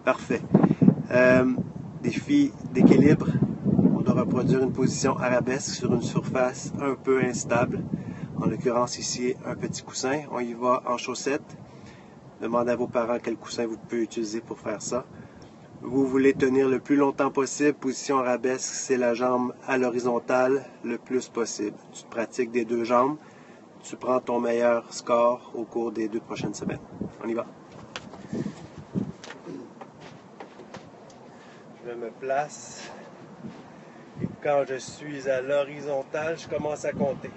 Parfait. Défi d'équilibre. On doit reproduire une position arabesque sur une surface un peu instable. En l'occurrence ici, un petit coussin. On y va en chaussettes. Demandez à vos parents quel coussin vous pouvez utiliser pour faire ça. Vous voulez tenir le plus longtemps possible. Position arabesque, c'est la jambe à l'horizontale le plus possible. Tu te pratiques des deux jambes. Tu prends ton meilleur score au cours des 2 prochaines semaines. On y va. Je me place. Et quand je suis à l'horizontale, je commence à compter.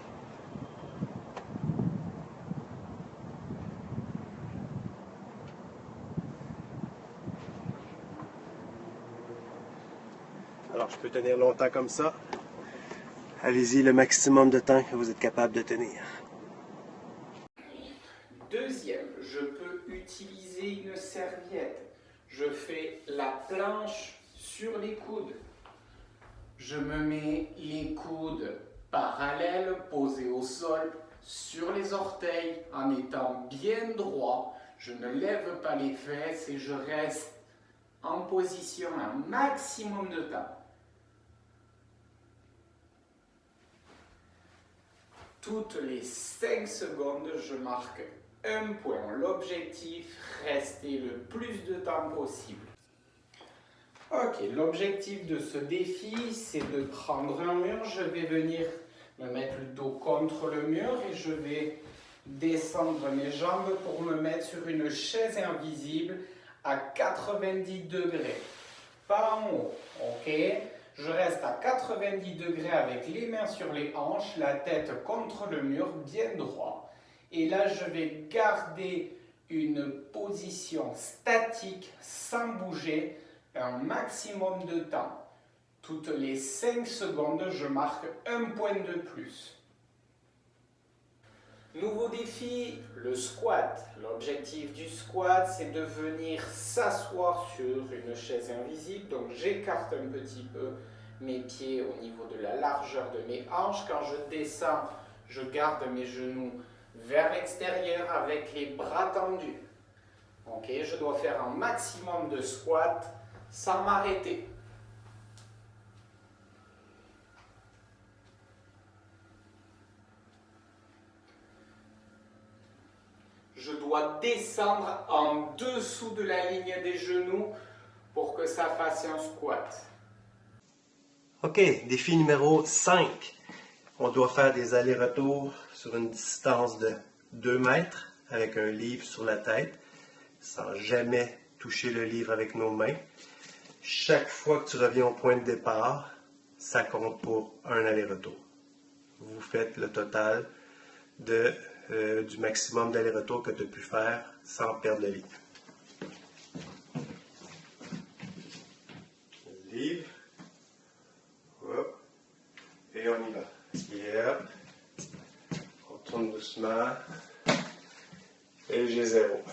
Alors, je peux tenir longtemps comme ça. Allez-y le maximum de temps que vous êtes capable de tenir. Deuxième, je peux utiliser une serviette. Je fais la planche sur les coudes. Je me mets les coudes parallèles, posés au sol, sur les orteils, en étant bien droit. Je ne lève pas les fesses et je reste en position un maximum de temps. Toutes les 5 secondes, je marque un point. L'objectif, rester le plus de temps possible. Ok, l'objectif de ce défi, c'est de prendre un mur. Je vais venir me mettre le dos contre le mur et je vais descendre mes jambes pour me mettre sur une chaise invisible à 90 degrés. Pas en haut, ok? Je reste à 90 degrés avec les mains sur les hanches, la tête contre le mur, bien droit. Et là, je vais garder une position statique sans bouger un maximum de temps. Toutes les 5 secondes, je marque un point de plus. Nouveau défi, le squat. L'objectif du squat, c'est de venir s'asseoir sur une chaise invisible. Donc j'écarte un petit peu mes pieds au niveau de la largeur de mes hanches. Quand je descends, je garde mes genoux vers l'extérieur avec les bras tendus. Ok, je dois faire un maximum de squat sans m'arrêter. Je dois descendre en dessous de la ligne des genoux pour que ça fasse un squat. OK, défi numéro 5. On doit faire des allers-retours sur une distance de 2 mètres avec un livre sur la tête, sans jamais toucher le livre avec nos mains. Chaque fois que tu reviens au point de départ, ça compte pour un aller-retour. Vous faites le total du maximum d'aller-retour que tu as pu faire sans perdre le livre. Le livre. Hop. Et on y va. Yep. On tourne doucement. Et j'ai 0.